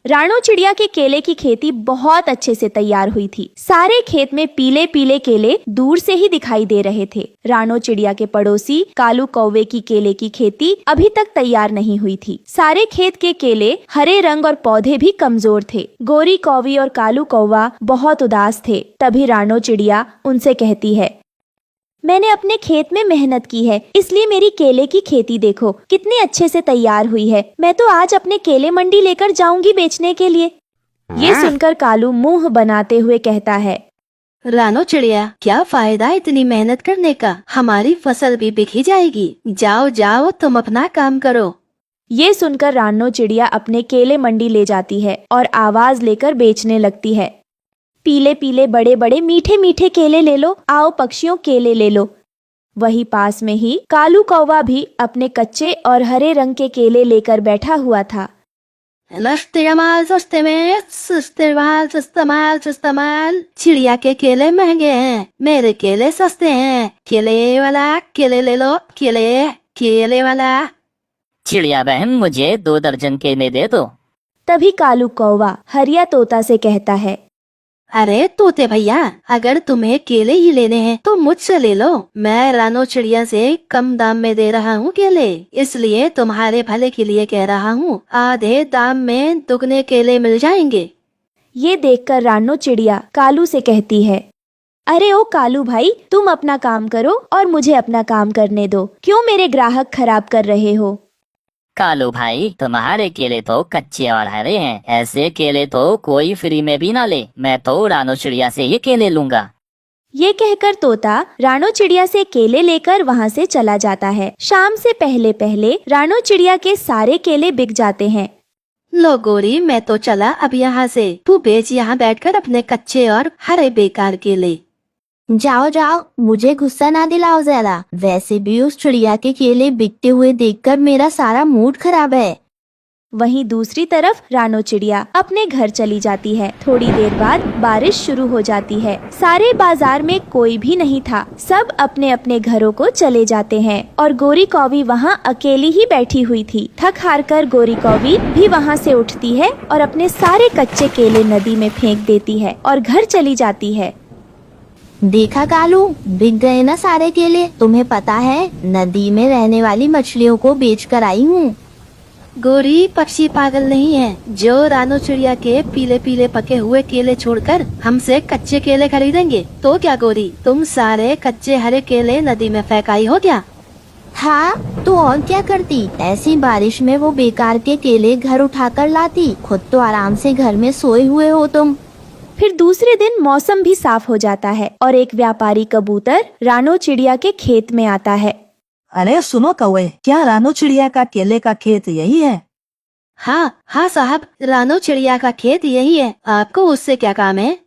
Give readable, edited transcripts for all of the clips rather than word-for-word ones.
रानो चिड़िया के केले की खेती बहुत अच्छे से तैयार हुई थी। सारे खेत में पीले पीले केले दूर से ही दिखाई दे रहे थे। रानो चिड़िया के पड़ोसी कालू कौवे की केले की खेती अभी तक तैयार नहीं हुई थी। सारे खेत के केले हरे रंग और पौधे भी कमजोर थे। गोरी कौवी और कालू कौवा बहुत उदास थे। तभी रानो चिड़िया उनसे कहती है, मैंने अपने खेत में मेहनत की है, इसलिए मेरी केले की खेती देखो कितने अच्छे से तैयार हुई है। मैं तो आज अपने केले मंडी लेकर जाऊंगी बेचने के लिए। ये सुनकर कालू मुंह बनाते हुए कहता है, रानो चिड़िया, क्या फायदा इतनी मेहनत करने का, हमारी फसल भी बिक ही जाएगी। जाओ जाओ, तुम अपना काम करो। ये सुनकर रानो चिड़िया अपने केले मंडी ले जाती है और आवाज लेकर बेचने लगती है, पीले पीले बड़े बड़े मीठे मीठे केले ले लो, आओ पक्षियों केले ले लो। वही पास में ही कालू कौवा भी अपने कच्चे और हरे रंग के केले लेकर बैठा हुआ था। चिड़िया के केले महंगे हैं, मेरे केले सस्ते हैं। केले वाला केले ले लो, केले वाला। चिड़िया बहन, मुझे 2 दर्जन केले दे दो। तभी कालू कौवा हरिया तोता से कहता है, अरे तोते भैया, अगर तुम्हें केले ही लेने हैं तो मुझसे ले लो। मैं रानो चिड़िया से कम दाम में दे रहा हूँ केले, इसलिए तुम्हारे भले के लिए कह रहा हूँ। आधे दाम में दुगने केले मिल जाएंगे। ये देखकर रानो चिड़िया कालू से कहती है, अरे ओ कालू भाई, तुम अपना काम करो और मुझे अपना काम करने दो। क्यों मेरे ग्राहक खराब कर रहे हो? कालू भाई, तुम्हारे केले तो कच्चे और हरे हैं, ऐसे केले तो कोई फ्री में भी ना ले। मैं तो रानो चिड़िया से ही केले लूंगा। ये कहकर तोता रानो चिड़िया से केले लेकर वहाँ से चला जाता है। शाम से पहले पहले रानो चिड़िया के सारे केले बिक जाते हैं। लो गोरी, मैं तो चला अब यहाँ से। तू बेच यहाँ बैठकर अपने कच्चे और हरे बेकार केले। जाओ जाओ, मुझे गुस्सा ना दिलाओ जरा। वैसे भी उस चिड़िया के केले बिकते हुए देखकर मेरा सारा मूड खराब है। वहीं दूसरी तरफ रानो चिड़िया अपने घर चली जाती है। थोड़ी देर बाद बारिश शुरू हो जाती है। सारे बाजार में कोई भी नहीं था, सब अपने अपने घरों को चले जाते हैं और गोरी कौवी वहाँ अकेली ही बैठी हुई थी। थक हार कर गोरी कौवी भी वहाँ से उठती है और अपने सारे कच्चे केले नदी में फेंक देती है और घर चली जाती है। देखा कालू, बिक गए ना सारे केले। तुम्हें पता है, नदी में रहने वाली मछलियों को बेच कर आई हूँ। गोरी, पक्षी पागल नहीं है जो रानो चिड़िया के पीले पीले पके हुए केले छोड़कर हमसे कच्चे केले खरीदेंगे। तो क्या गोरी, तुम सारे कच्चे हरे केले नदी में फेंकाई हो क्या? हाँ, तो और क्या करती। ऐसी बारिश में वो बेकार के केले घर उठाकर लाती, खुद तो आराम से घर में सोए हुए हो तुम। फिर दूसरे दिन मौसम भी साफ हो जाता है और एक व्यापारी कबूतर रानो चिड़िया के खेत में आता है। अरे सुनो कौवे, क्या रानो चिड़िया का केले का खेत यही है? हाँ साहब, रानो चिड़िया का खेत यही है। आपको उससे क्या काम है?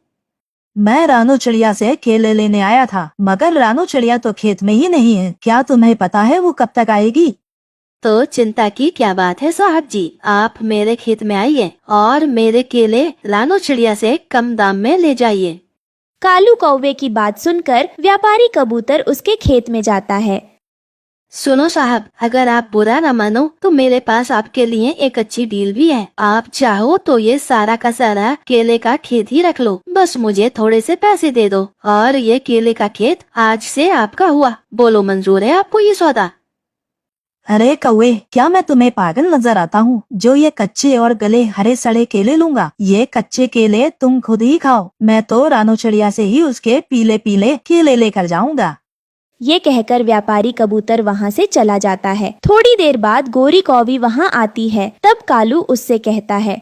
मैं रानो चिड़िया से केले लेने आया था, मगर रानो चिड़िया तो खेत में ही नहीं है। क्या तुम्हें पता है वो कब तक आएगी? तो चिंता की क्या बात है साहब जी, आप मेरे खेत में आइए और मेरे केले रानो चिड़िया से कम दाम में ले जाइए। कालू कौवे की बात सुनकर व्यापारी कबूतर उसके खेत में जाता है। सुनो साहब, अगर आप बुरा न मानो तो मेरे पास आपके लिए एक अच्छी डील भी है। आप चाहो तो ये सारा का सारा केले का खेत ही रख लो, बस मुझे थोड़े से पैसे दे दो और ये केले का खेत आज से आपका हुआ। बोलो, मंजूर है आपको ये सौदा? अरे कौवे, क्या मैं तुम्हें पागल नजर आता हूँ जो ये कच्चे और गले हरे सड़े केले लूंगा? ये कच्चे केले तुम खुद ही खाओ, मैं तो रानो चिड़िया से ही उसके पीले पीले केले लेकर जाऊंगा। ये कहकर व्यापारी कबूतर वहाँ से चला जाता है। थोड़ी देर बाद गोरी कौवी वहाँ आती है। तब कालू उससे कहता है,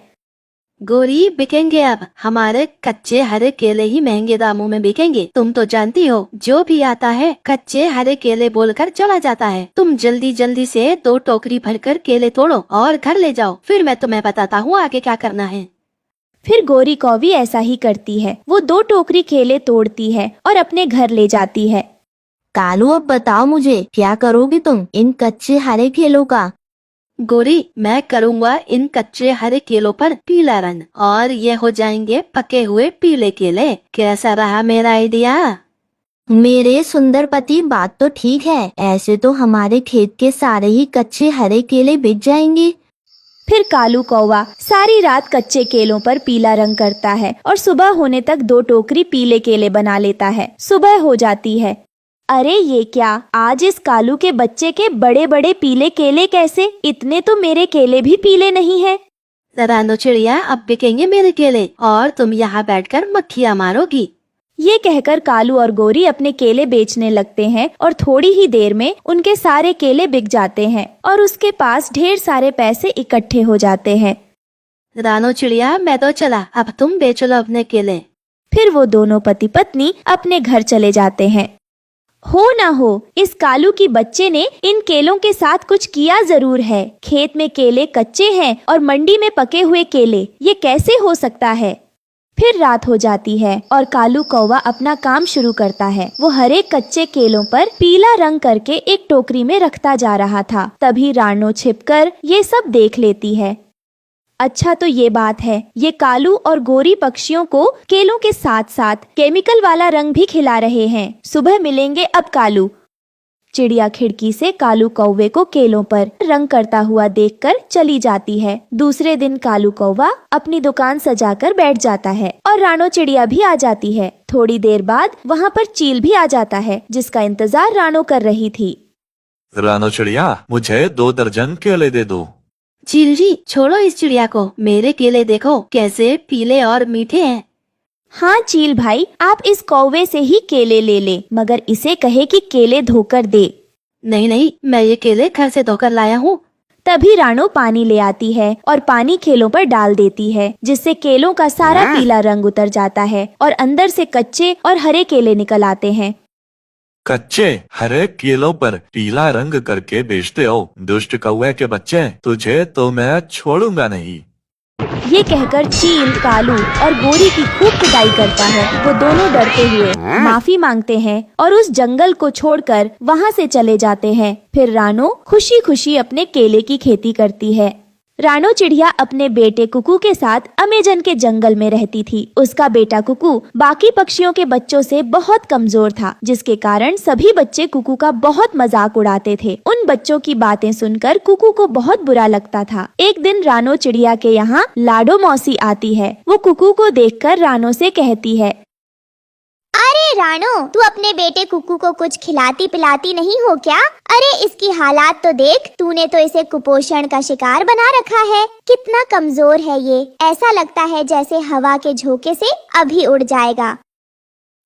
गोरी, बिकेंगे अब। हमारे कच्चे हरे केले ही महंगे दामों में बिकेंगे। तुम तो जानती हो, जो भी आता है कच्चे हरे केले बोलकर चला जाता है। तुम जल्दी जल्दी से 2 टोकरी भरकर केले तोड़ो और घर ले जाओ, फिर मैं तुम्हें बताता हूँ आगे क्या करना है। फिर गोरी कौवी ऐसा ही करती है। वो 2 टोकरी केले तोड़ती है और अपने घर ले जाती है। कालू, अब बताओ मुझे, क्या करोगी तुम इन कच्चे हरे केलों का? गोरी, मैं करूँगा इन कच्चे हरे केलों पर पीला रंग और ये हो जाएंगे पके हुए पीले केले। कैसा रहा मेरा आइडिया? मेरे सुंदर पति, बात तो ठीक है। ऐसे तो हमारे खेत के सारे ही कच्चे हरे केले बिक जाएंगे। फिर कालू कौवा सारी रात कच्चे केलों पर पीला रंग करता है और सुबह होने तक 2 टोकरी पीले केले बना लेता है। सुबह हो जाती है। अरे ये क्या, आज इस कालू के बच्चे के बड़े बड़े पीले केले कैसे? इतने तो मेरे केले भी पीले नहीं है। रानो चिड़िया, अब बिकेंगे मेरे केले और तुम यहाँ बैठकर मक्खियाँ मारोगी। ये कहकर कालू और गोरी अपने केले बेचने लगते हैं और थोड़ी ही देर में उनके सारे केले बिक जाते हैं और उसके पास ढेर सारे पैसे इकट्ठे हो जाते हैं। रानो चिड़िया, मैं तो चला, अब तुम बेच लो अपने केले। फिर वो दोनों पति पत्नी अपने घर चले जाते हैं। हो ना हो, इस कालू की बच्चे ने इन केलों के साथ कुछ किया जरूर है। खेत में केले कच्चे हैं और मंडी में पके हुए केले, ये कैसे हो सकता है? फिर रात हो जाती है और कालू कौवा अपना काम शुरू करता है। वो हर एक कच्चे केलों पर पीला रंग करके एक टोकरी में रखता जा रहा था। तभी रानो छिपकर ये सब देख लेती है। अच्छा तो ये बात है, ये कालू और गोरी पक्षियों को केलों के साथ साथ केमिकल वाला रंग भी खिला रहे हैं। सुबह मिलेंगे अब कालू। चिड़िया खिड़की से कालू कौवे को केलों पर रंग करता हुआ देखकर चली जाती है। दूसरे दिन कालू कौवा अपनी दुकान सजाकर बैठ जाता है और रानो चिड़िया भी आ जाती है। थोड़ी देर बाद वहाँ पर चील भी आ जाता है, जिसका इंतजार रानो कर रही थी। रानो चिड़िया, मुझे 2 दर्जन केले दे दो। चील जी, छोड़ो इस चिड़िया को, मेरे केले देखो कैसे पीले और मीठे हैं। हाँ चील भाई, आप इस कौवे से ही केले ले ले, मगर इसे कहे कि केले धोकर दे। नहीं नहीं, मैं ये केले घर से धोकर लाया हूँ। तभी रानो पानी ले आती है और पानी केलों पर डाल देती है, जिससे केलों का सारा पीला रंग उतर जाता है और अंदर से कच्चे और हरे केले निकल आते हैं। कच्चे हरे केलों पर पीला रंग करके बेचते हो, दुष्ट कौवे के बच्चे, तुझे तो मैं छोड़ूंगा नहीं। ये कहकर चील कालू और गोरी की खूब पिटाई करता है। वो दोनों डरते हुए माफी मांगते हैं और उस जंगल को छोड़कर वहाँ से चले जाते हैं। फिर रानो खुशी खुशी अपने केले की खेती करती है। रानो चिड़िया अपने बेटे कुकू के साथ अमेजन के जंगल में रहती थी। उसका बेटा कुकू बाकी पक्षियों के बच्चों से बहुत कमजोर था, जिसके कारण सभी बच्चे कुकू का बहुत मजाक उड़ाते थे। उन बच्चों की बातें सुनकर कुकू को बहुत बुरा लगता था। एक दिन रानो चिड़िया के यहाँ लाडो मौसी आती है। वो कुकू को देखकर रानो से कहती है, अरे रानो, तू अपने बेटे कुकू को कुछ खिलाती पिलाती नहीं हो क्या? अरे इसकी हालात तो देख, तूने तो इसे कुपोषण का शिकार बना रखा है। कितना कमजोर है ये, ऐसा लगता है जैसे हवा के झोंके से अभी उड़ जाएगा।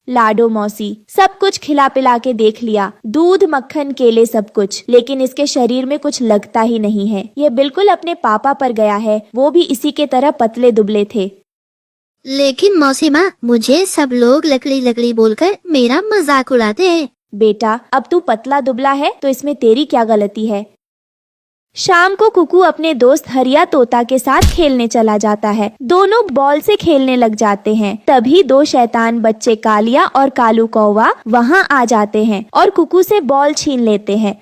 लाडो मौसी सब कुछ खिला पिला के देख लिया, दूध मक्खन केले सब कुछ, लेकिन इसके शरीर में कुछ लगता ही नहीं है। ये बिल्कुल अपने पापा पर गया है, वो भी इसी के तरह पतले दुबले थे। लेकिन मौसी माँ, मुझे सब लोग लकड़ी लकड़ी बोलकर मेरा मजाक उड़ाते हैं। बेटा, अब तू पतला दुबला है तो इसमें तेरी क्या गलती है। शाम को कुकू अपने दोस्त हरिया तोता के साथ खेलने चला जाता है। दोनों बॉल से खेलने लग जाते हैं। तभी 2 शैतान बच्चे कालिया और कालू कौवा वहाँ आ जाते हैं और कुकू से बॉल छीन लेते हैं।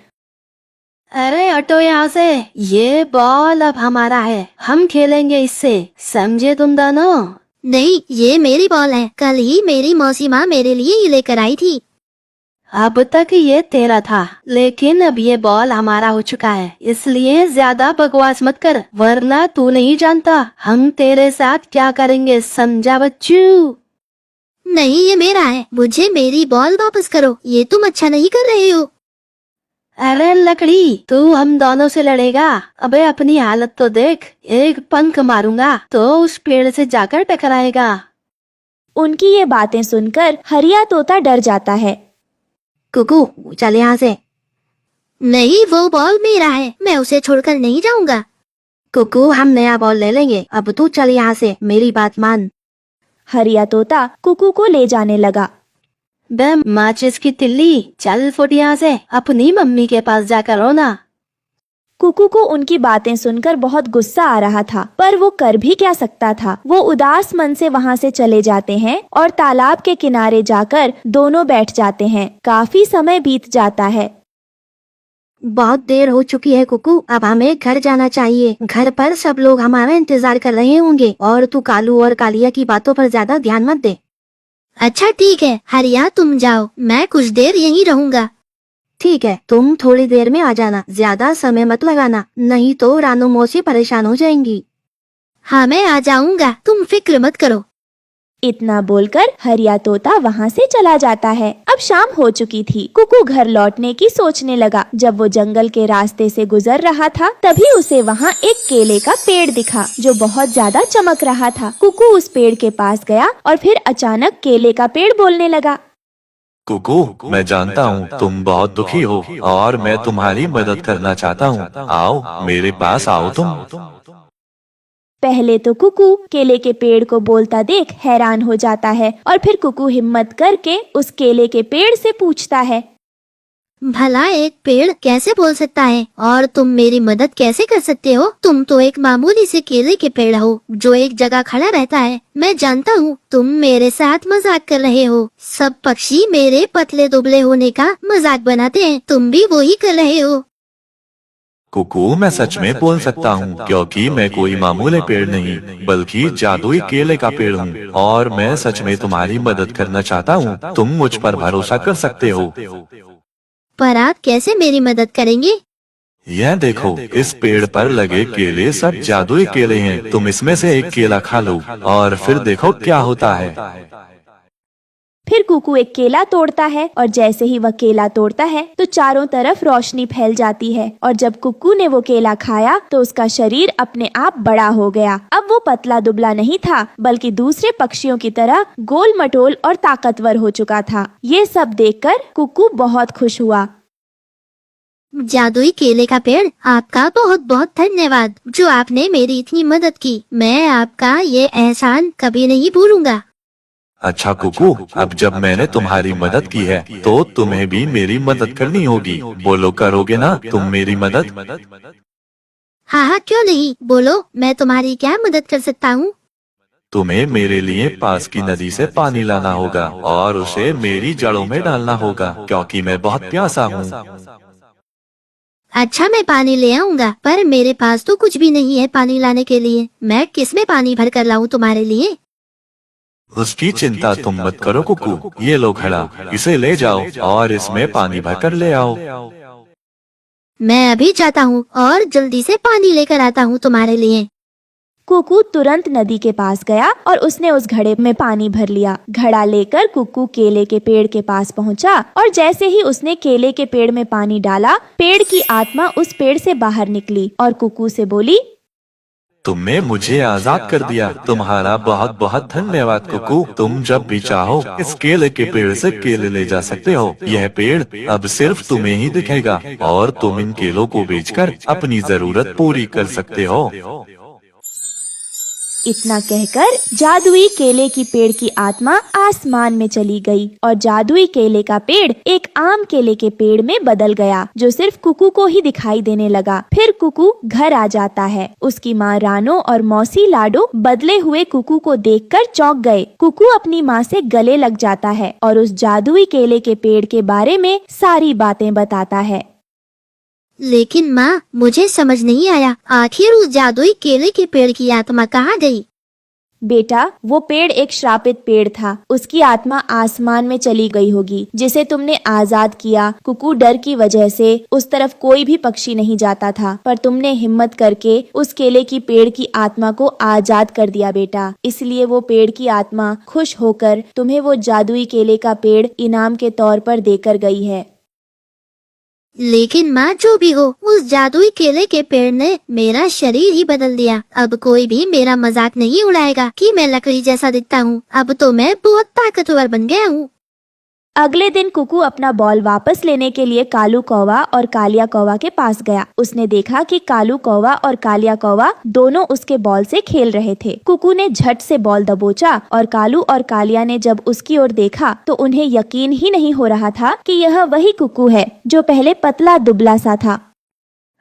अरे हटो यहाँ से, ये बॉल अब हमारा है, हम खेलेंगे इससे, समझे तुम दोनों? नहीं, ये मेरी बॉल है, कल ही मेरी मौसी माँ मेरे लिए ये लेकर आई थी। अब तक ये तेरा था, लेकिन अब ये बॉल हमारा हो चुका है, इसलिए ज्यादा बकवास मत कर, वरना तू नहीं जानता हम तेरे साथ क्या करेंगे, समझा बच्चू? नहीं, ये मेरा है, मुझे मेरी बॉल वापस करो, ये तुम अच्छा नहीं कर रहे हो। अरे लकड़ी, तू हम दोनों से लड़ेगा? अबे अपनी हालत तो देख, एक पंख मारूंगा तो उस पेड़ से जाकर टकराएगा। उनकी ये बातें सुनकर हरिया तोता डर जाता है। कुकू, चल यहाँ से। नहीं, वो बॉल मेरा है, मैं उसे छोड़कर नहीं जाऊंगा। कुकू, हम नया बॉल ले लेंगे, अब तू चल यहाँ से, मेरी बात मान। हरिया तोता कुकू को ले जाने लगा। बे माचिस की तिल्ली, चल फुट यहाँ से, अपनी मम्मी के पास जाकर रोना। कुकू को उनकी बातें सुनकर बहुत गुस्सा आ रहा था, पर वो कर भी क्या सकता था। वो उदास मन से वहाँ से चले जाते हैं और तालाब के किनारे जाकर दोनों बैठ जाते हैं। काफी समय बीत जाता है। बहुत देर हो चुकी है कुकू, अब हमें घर जाना चाहिए। घर पर सब लोग हमारा इंतजार कर रहे होंगे और तू कालू और कालिया की बातों पर ज्यादा ध्यान मत दे। अच्छा ठीक है, हरिया तुम जाओ, मैं कुछ देर यहीं रहूंगा। ठीक है, तुम थोड़ी देर में आ जाना, ज्यादा समय मत लगाना, नहीं तो रानू मौसी परेशान हो जाएंगी। हाँ मैं आ जाऊंगा, तुम फिक्र मत करो। इतना बोलकर हरिया तोता वहाँ से चला जाता है। अब शाम हो चुकी थी। कुकू घर लौटने की सोचने लगा। जब वो जंगल के रास्ते से गुजर रहा था तभी उसे वहाँ एक केले का पेड़ दिखा जो बहुत ज्यादा चमक रहा था। कुकू उस पेड़ के पास गया और फिर अचानक केले का पेड़ बोलने लगा। कुकू, मैं जानता हूँ तुम बहुत दुखी हो और मैं तुम्हारी मदद करना चाहता हूँ। आओ मेरे पास आओ तुम। पहले तो कुकू केले के पेड़ को बोलता देख हैरान हो जाता है और फिर कुकू हिम्मत करके उस केले के पेड़ से पूछता है, भला एक पेड़ कैसे बोल सकता है और तुम मेरी मदद कैसे कर सकते हो? तुम तो एक मामूली से केले के पेड़ हो जो एक जगह खड़ा रहता है। मैं जानता हूँ तुम मेरे साथ मजाक कर रहे हो। सब पक्षी मेरे पतले दुबले होने का मजाक बनाते हैं, तुम भी वही कर रहे हो। कुकू, मैं सच में बोल सकता हूँ क्योंकि मैं कोई मामूली पेड़ नहीं बल्कि जादुई केले का पेड़ हूँ और मैं सच में तुम्हारी मदद करना चाहता हूँ। तुम मुझ पर भरोसा कर सकते हो। पर आप कैसे मेरी मदद करेंगे? यह देखो, इस पेड़ पर लगे केले सब जादुई केले हैं। तुम इसमें से एक केला खा लो और फिर देखो क्या होता है। फिर कुकू एक केला तोड़ता है और जैसे ही वह केला तोड़ता है तो चारों तरफ रोशनी फैल जाती है और जब कुकू ने वो केला खाया तो उसका शरीर अपने आप बड़ा हो गया। अब वो पतला दुबला नहीं था बल्कि दूसरे पक्षियों की तरह गोल मटोल और ताकतवर हो चुका था। ये सब देखकर कुकू बहुत खुश हुआ। जादुई केले का पेड़, आपका बहुत बहुत धन्यवाद जो आपने मेरी इतनी मदद की। मैं आपका ये एहसान कभी नहीं भूलूंगा। अच्छा कुकू, अब जब मैंने तुम्हारी मदद की है तो तुम्हें भी मेरी मदद करनी होगी। बोलो, करोगे ना तुम मेरी मदद? हाँ हाँ क्यों नहीं, बोलो मैं तुम्हारी क्या मदद कर सकता हूँ? तुम्हें मेरे लिए पास की नदी से पानी लाना होगा और उसे मेरी जड़ों में डालना होगा क्योंकि मैं बहुत प्यासा हूँ। अच्छा मैं पानी ले आऊंगा, पर मेरे पास तो कुछ भी नहीं है पानी लाने के लिए। मैं किस में पानी भर कर लाऊं तुम्हारे लिए? उसकी चिंता तुम मत करो कुकू, ये लो घड़ा, इसे ले जाओ और इसमें पानी भरकर ले आओ। मैं अभी जाता हूँ और जल्दी से पानी लेकर आता हूँ तुम्हारे लिए। कुकू तुरंत नदी के पास गया और उसने उस घड़े में पानी भर लिया। घड़ा लेकर कुकू केले के पेड़ के पास पहुंचा और जैसे ही उसने केले के पेड़ में पानी डाला, पेड़ की आत्मा उस पेड़ से बाहर निकली और कुकू से बोली, तुमने मुझे आजाद कर दिया। तुम्हारा बहुत बहुत धन्यवाद कुकू। तुम जब भी चाहो इस केले के पेड़ से केले ले जा सकते हो। यह पेड़ अब सिर्फ तुम्हें ही दिखेगा और तुम इन केलों को बेचकर अपनी जरूरत पूरी कर सकते हो। इतना कहकर जादुई केले की पेड़ की आत्मा आसमान में चली गई और जादुई केले का पेड़ एक आम केले के पेड़ में बदल गया जो सिर्फ कुकू को ही दिखाई देने लगा। फिर कुकू घर आ जाता है। उसकी माँ रानो और मौसी लाडो बदले हुए कुकू को देखकर चौंक गए। कुकू अपनी माँ से गले लग जाता है और उस जादुई केले के पेड़ के बारे में सारी बातें बताता है। लेकिन माँ, मुझे समझ नहीं आया, आखिर उस जादुई केले के पेड़ की आत्मा कहाँ गई? बेटा, वो पेड़ एक श्रापित पेड़ था। उसकी आत्मा आसमान में चली गई होगी जिसे तुमने आजाद किया। कुकू डर की वजह से उस तरफ कोई भी पक्षी नहीं जाता था, पर तुमने हिम्मत करके उस केले की पेड़ की आत्मा को आजाद कर दिया बेटा। इसलिए वो पेड़ की आत्मा खुश होकर तुम्हें वो जादुई केले का पेड़ इनाम के तौर पर देकर गई है। लेकिन माँ, जो भी हो, उस जादुई केले के पेड़ ने मेरा शरीर ही बदल दिया। अब कोई भी मेरा मजाक नहीं उड़ाएगा कि मैं लकड़ी जैसा दिखता हूँ। अब तो मैं बहुत ताकतवर बन गया हूँ। अगले दिन कुकू अपना बॉल वापस लेने के लिए कालू कौवा और कालिया कौवा के पास गया। उसने देखा कि कालू कौवा और कालिया कौवा दोनों उसके बॉल से खेल रहे थे। कुकू ने झट से बॉल दबोचा और कालू और कालिया ने जब उसकी ओर देखा तो उन्हें यकीन ही नहीं हो रहा था कि यह वही कुकू है जो पहले पतला दुबला सा था।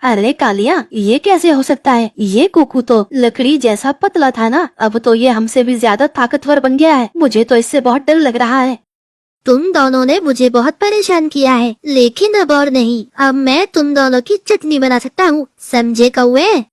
अरे कालिया, ये कैसे हो सकता है? ये कुकू तो लकड़ी जैसा पतला था ना, अब तो ये हमसे भी ज्यादा ताकतवर बन गया है। मुझे तो इससे बहुत डर लग रहा है। तुम दोनों ने मुझे बहुत परेशान किया है, लेकिन अब और नहीं। अब मैं तुम दोनों की चटनी बना सकता हूँ, समझे कौवे?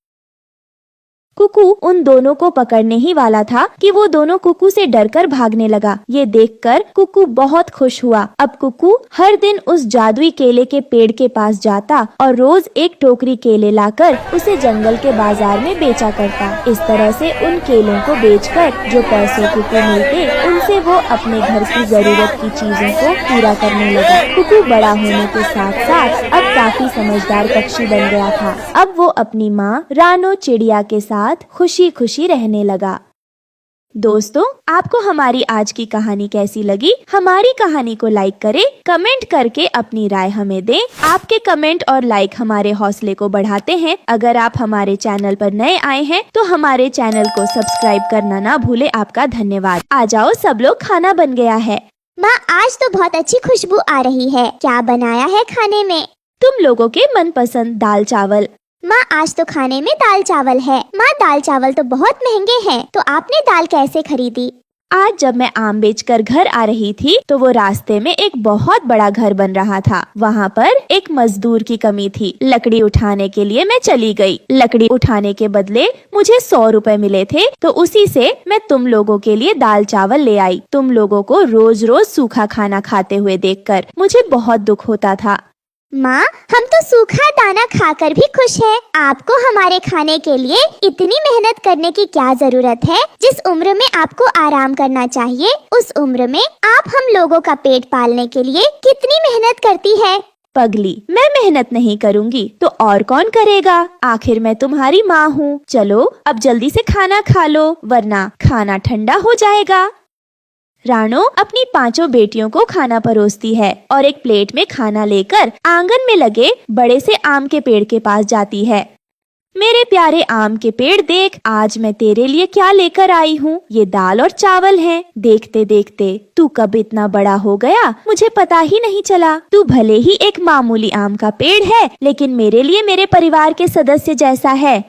कुकू उन दोनों को पकड़ने ही वाला था कि वो दोनों कुकू से डरकर भागने लगा। ये देखकर कुकू बहुत खुश हुआ। अब कुकू हर दिन उस जादुई केले के पेड़ के पास जाता और रोज एक टोकरी केले लाकर उसे जंगल के बाजार में बेचा करता। इस तरह से उन केलों को बेचकर जो पैसे कुकू मिलते उनसे वो अपने घर की जरूरत की चीजों को पूरा करने लगा। कुकू बड़ा होने के साथ साथ अब काफी समझदार पक्षी बन गया था। अब वो अपनी माँ रानो चिड़िया के साथ खुशी खुशी रहने लगा। दोस्तों, आपको हमारी आज की कहानी कैसी लगी? हमारी कहानी को लाइक करें, कमेंट करके अपनी राय हमें दें। आपके कमेंट और लाइक हमारे हौसले को बढ़ाते हैं। अगर आप हमारे चैनल पर नए आए हैं तो हमारे चैनल को सब्सक्राइब करना ना भूले। आपका धन्यवाद। आ जाओ सब लोग, खाना बन गया है। माँ, आज तो बहुत अच्छी खुशबू आ रही है। क्या बनाया है खाने में? तुम लोगों के मनपसंद दाल चावल। माँ, आज तो खाने में दाल चावल है। माँ, दाल चावल तो बहुत महंगे हैं, तो आपने दाल कैसे खरीदी? आज जब मैं आम बेचकर घर आ रही थी तो वो रास्ते में एक बहुत बड़ा घर बन रहा था। वहाँ पर एक मजदूर की कमी थी। लकड़ी उठाने के लिए मैं चली गई। लकड़ी उठाने के बदले मुझे 100 रुपए मिले थे, तो उसी से मैं तुम लोगों के लिए दाल चावल ले आई। तुम लोगों को रोज रोज सूखा खाना खाते हुए देखकर मुझे बहुत दुख होता था। माँ, हम तो सूखा दाना खाकर भी खुश हैं। आपको हमारे खाने के लिए इतनी मेहनत करने की क्या जरूरत है? जिस उम्र में आपको आराम करना चाहिए, उस उम्र में आप हम लोगों का पेट पालने के लिए कितनी मेहनत करती है। पगली, मैं मेहनत नहीं करूँगी तो और कौन करेगा? आखिर मैं तुम्हारी माँ हूँ। चलो अब जल्दी से खाना खा लो, वरना खाना ठंडा हो जाएगा। रानो अपनी 5 बेटियों को खाना परोसती है और एक प्लेट में खाना लेकर आंगन में लगे बड़े से आम के पेड़ के पास जाती है। मेरे प्यारे आम के पेड़, देख आज मैं तेरे लिए क्या लेकर आई हूँ। ये दाल और चावल हैं। देखते देखते तू कब इतना बड़ा हो गया, मुझे पता ही नहीं चला। तू भले ही एक मामूली आम का पेड़ है, लेकिन मेरे लिए मेरे परिवार के सदस्य जैसा है।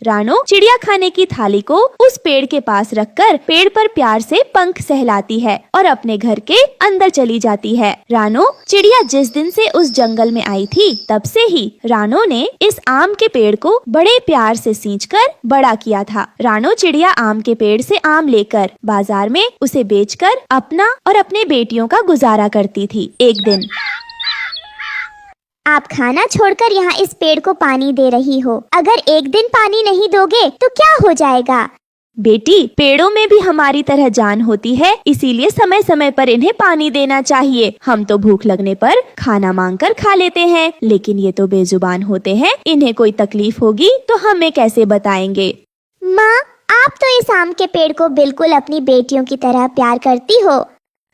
रानो चिड़िया खाने की थाली को उस पेड़ के पास रखकर पेड़ पर प्यार से पंख सहलाती है और अपने घर के अंदर चली जाती है। रानो चिड़िया जिस दिन से उस जंगल में आई थी, तब से ही रानो ने इस आम के पेड़ को बड़े प्यार से सींचकर बड़ा किया था। रानो चिड़िया आम के पेड़ से आम लेकर बाजार में उसे बेचकर अपना और अपने बेटियों का गुजारा करती थी। एक दिन आप खाना छोड़कर यहाँ इस पेड़ को पानी दे रही हो। अगर एक दिन पानी नहीं दोगे तो क्या हो जाएगा? बेटी, पेड़ों में भी हमारी तरह जान होती है, इसीलिए समय समय पर इन्हें पानी देना चाहिए। हम तो भूख लगने पर खाना मांगकर खा लेते हैं, लेकिन ये तो बेजुबान होते हैं। इन्हें कोई तकलीफ होगी तो हमें कैसे बताएंगे? माँ, आप तो इस आम के पेड़ को बिल्कुल अपनी बेटियों की तरह प्यार करती हो।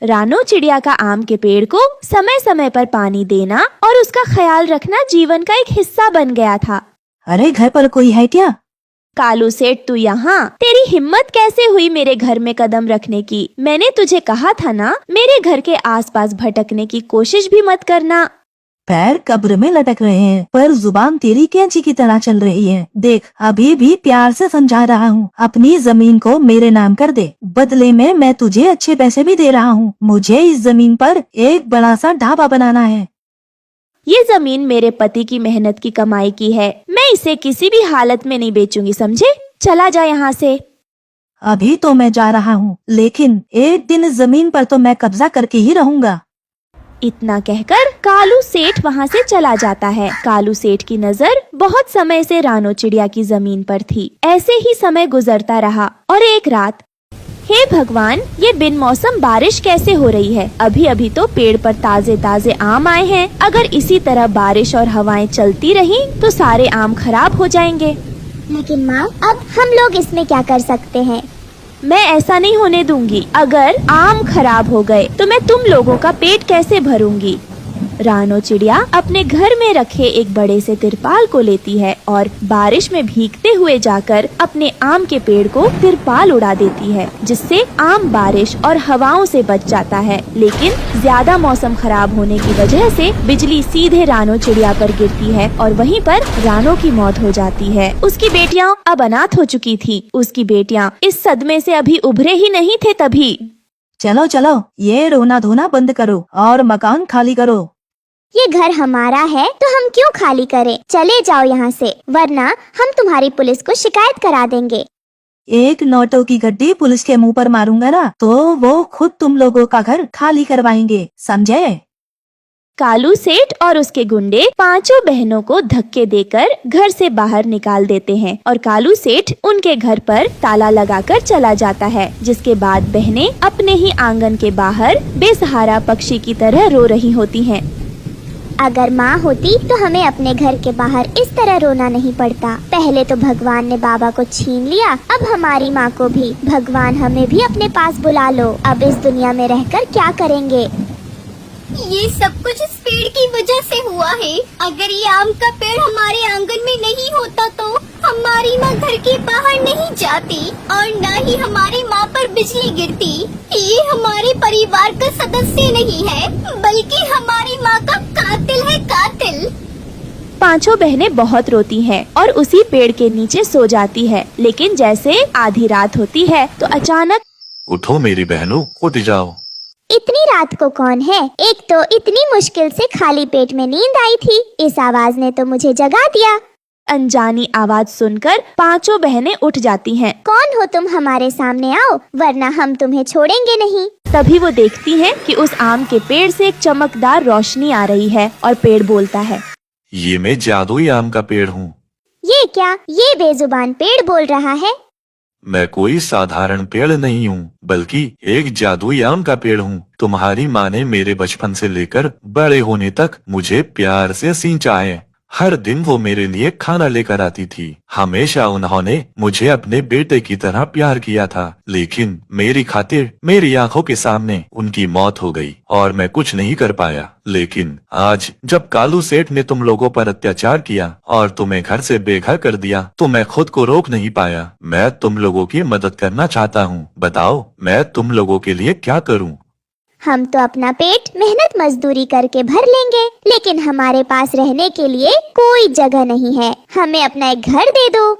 रानो चिड़िया का आम के पेड़ को समय समय पर पानी देना और उसका ख्याल रखना जीवन का एक हिस्सा बन गया था। अरे घर पर कोई है क्या? कालू सेठ, तू यहाँ? तेरी हिम्मत कैसे हुई मेरे घर में कदम रखने की? मैंने तुझे कहा था ना, मेरे घर के आसपास भटकने की कोशिश भी मत करना। पैर कब्र में लटक रहे हैं, पर जुबान तेरी कैंची की तरह चल रही है। देख, अभी भी प्यार से समझा रहा हूँ, अपनी जमीन को मेरे नाम कर दे। बदले में मैं तुझे अच्छे पैसे भी दे रहा हूँ। मुझे इस जमीन पर एक बड़ा सा ढाबा बनाना है। ये जमीन मेरे पति की मेहनत की कमाई की है। मैं इसे किसी भी हालत में नहीं बेचूंगी, समझे? चला जा यहाँ से। अभी तो मैं जा रहा हूँ, लेकिन एक दिन इस जमीन पर तो मैं कब्जा करके ही रहूँगा। इतना कहकर कालू सेठ वहाँ से चला जाता है। कालू सेठ की नजर बहुत समय से रानो चिड़िया की जमीन पर थी। ऐसे ही समय गुजरता रहा और एक रात, हे भगवान, ये बिन मौसम बारिश कैसे हो रही है? अभी अभी तो पेड़ पर ताजे ताजे आम आए हैं। अगर इसी तरह बारिश और हवाएं चलती रही तो सारे आम खराब हो जाएंगे। लेकिन माँ, अब हम लोग इसमें क्या कर सकते हैं? मैं ऐसा नहीं होने दूंगी। अगर आम खराब हो गए तो मैं तुम लोगों का पेट कैसे भरूंगी? रानो चिड़िया अपने घर में रखे एक बड़े से तिरपाल को लेती है और बारिश में भीगते हुए जाकर अपने आम के पेड़ को तिरपाल उड़ा देती है, जिससे आम बारिश और हवाओं से बच जाता है। लेकिन ज्यादा मौसम खराब होने की वजह से बिजली सीधे रानो चिड़िया पर गिरती है और वहीं पर रानो की मौत हो जाती है। उसकी बेटियां अब अनाथ हो चुकी थी। उसकी बेटियां इस सदमे से अभी उभरे ही नहीं थे तभी। चलो चलो, ये रोना धोना बंद करो और मकान खाली करो। ये घर हमारा है तो हम क्यों खाली करें? चले जाओ यहाँ से, वरना हम तुम्हारी पुलिस को शिकायत करा देंगे। एक नोटों की गड्डी पुलिस के मुंह पर मारूंगा ना तो वो खुद तुम लोगों का घर खाली करवाएंगे, समझे? कालू सेठ और उसके गुंडे पांचों बहनों को धक्के देकर घर से बाहर निकाल देते हैं और कालू सेठ उनके घर पर ताला लगाकर चला जाता है। जिसके बाद बहनें अपने ही आंगन के बाहर बेसहारा पक्षी की तरह रो रही होती हैं। अगर माँ होती तो हमें अपने घर के बाहर इस तरह रोना नहीं पड़ता। पहले तो भगवान ने बाबा को छीन लिया, अब हमारी माँ को भी। भगवान हमें भी अपने पास बुला लो। अब इस दुनिया में रहकर क्या करेंगे? ये सब कुछ इस पेड़ की वजह से हुआ है। अगर ये आम का पेड़ हमारे आंगन में नहीं होता तो हमारी माँ घर के बाहर नहीं जाती और न ही हमारी माँ पर बिजली गिरती। ये हमारे परिवार का सदस्य नहीं है बल्कि हमारी माँ का कातिल है, कातिल। पांचों बहनें बहुत रोती हैं और उसी पेड़ के नीचे सो जाती है। लेकिन जैसे आधी रात होती है तो अचानक, उठो मेरी बहनों, उठ जाओ। इतनी रात को कौन है? एक तो इतनी मुश्किल से खाली पेट में नींद आई थी, इस आवाज ने तो मुझे जगा दिया। अनजानी आवाज सुनकर पांचों बहनें उठ जाती हैं। कौन हो तुम? हमारे सामने आओ, वरना हम तुम्हें छोड़ेंगे नहीं। तभी वो देखती हैं कि उस आम के पेड़ से एक चमकदार रोशनी आ रही है और पेड़ बोलता है, ये मैं जादुई आम का पेड़ हूँ। ये क्या? ये बेजुबान पेड़ बोल रहा है? मैं कोई साधारण पेड़ नहीं हूँ, बल्कि एक जादुई आम का पेड़ हूँ। तुम्हारी माँ ने मेरे बचपन से लेकर बड़े होने तक मुझे प्यार से सींचा है। हर दिन वो मेरे लिए खाना लेकर आती थी। हमेशा उन्होंने मुझे अपने बेटे की तरह प्यार किया था, लेकिन मेरी खातिर मेरी आंखों के सामने उनकी मौत हो गई और मैं कुछ नहीं कर पाया। लेकिन आज जब कालू सेठ ने तुम लोगों पर अत्याचार किया और तुम्हें घर से बेघर कर दिया तो मैं खुद को रोक नहीं पाया। मैं तुम लोगों की मदद करना चाहता हूँ। बताओ मैं तुम लोगों के लिए क्या करूँ? हम तो अपना पेट मेहनत मजदूरी करके भर लेंगे, लेकिन हमारे पास रहने के लिए कोई जगह नहीं है। हमें अपना एक घर दे दो।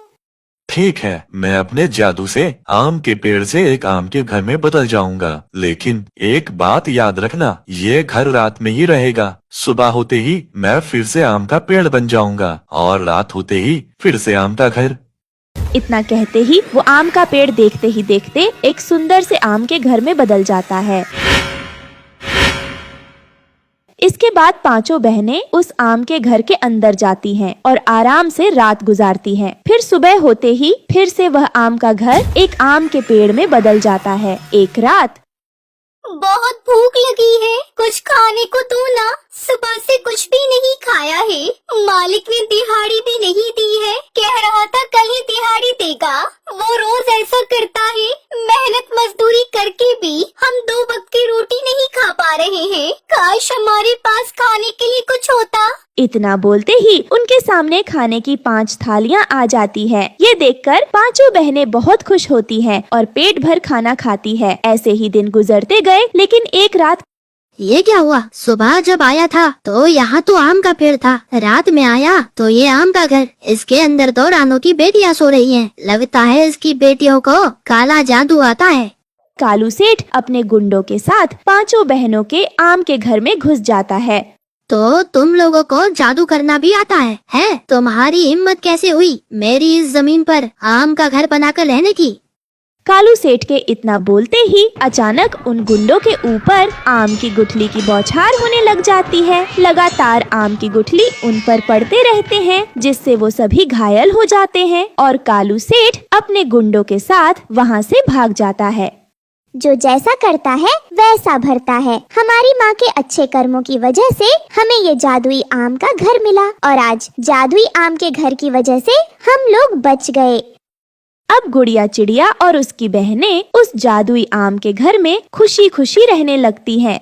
ठीक है, मैं अपने जादू से आम के पेड़ से एक आम के घर में बदल जाऊंगा। लेकिन एक बात याद रखना, ये घर रात में ही रहेगा। सुबह होते ही मैं फिर से आम का पेड़ बन जाऊंगा और रात होते ही फिर से आम का घर। इतना कहते ही वो आम का पेड़ देखते ही देखते एक सुंदर से आम के घर में बदल जाता है। इसके बाद पांचों बहनें उस आम के घर के अंदर जाती हैं और आराम से रात गुजारती हैं। फिर सुबह होते ही फिर से वह आम का घर एक आम के पेड़ में बदल जाता है। एक रात, बहुत भूख लगी है, कुछ खाने को दो ना। सुबह से कुछ भी नहीं खाया है। मालिक ने दिहाड़ी भी नहीं दी है। कह रहा था कल ही दिहाड़ी देगा। वो रोज ऐसा करता है। मेहनत मजदूरी करके भी हम 2 वक्त की रोटी नहीं खा पा रहे हैं। काश हमारे पास खाने के लिए कुछ होता। इतना बोलते ही उनके सामने खाने की 5 थालियां आ जाती है। ये देखकर पांचों बहनें बहुत खुश होती हैं और पेट भर खाना खाती है। ऐसे ही दिन गुजरते गए, लेकिन एक रात, ये क्या हुआ? सुबह जब आया था तो यहाँ तो आम का पेड़ था, रात में आया तो ये आम का घर। इसके अंदर तो रानों की बेटियाँ सो रही हैं। लगता है इसकी बेटियों को काला जादू आता है। कालू सेठ अपने गुंडों के साथ पांचों बहनों के आम के घर में घुस जाता है। तो तुम लोगों को जादू करना भी आता है? तुम्हारी हिम्मत कैसे हुई मेरी इस जमीन पर आम का घर बनाकर रहने की? कालू सेठ के इतना बोलते ही अचानक उन गुंडों के ऊपर आम की गुठली की बौछार होने लग जाती है। लगातार आम की गुठली उन पर पड़ते रहते हैं, जिससे वो सभी घायल हो जाते हैं और कालू सेठ अपने गुंडों के साथ वहाँ से भाग जाता है। जो जैसा करता है वैसा भरता है। हमारी माँ के अच्छे कर्मों की वजह से हमें ये जादुई आम का घर मिला और आज जादुई आम के घर की वजह से हम लोग बच गए। अब गुड़िया चिड़िया और उसकी बहनें उस जादुई आम के घर में खुशी खुशी रहने लगती हैं।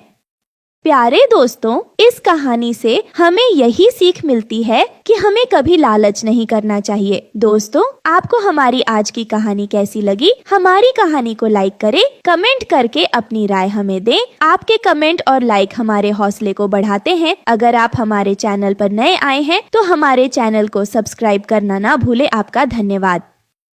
प्यारे दोस्तों, इस कहानी से हमें यही सीख मिलती है कि हमें कभी लालच नहीं करना चाहिए। दोस्तों, आपको हमारी आज की कहानी कैसी लगी? हमारी कहानी को लाइक करें, कमेंट करके अपनी राय हमें दें। आपके कमेंट और लाइक हमारे हौसले को बढ़ाते हैं। अगर आप हमारे चैनल पर नए आए हैं तो हमारे चैनल को सब्सक्राइब करना ना भूलें। आपका धन्यवाद।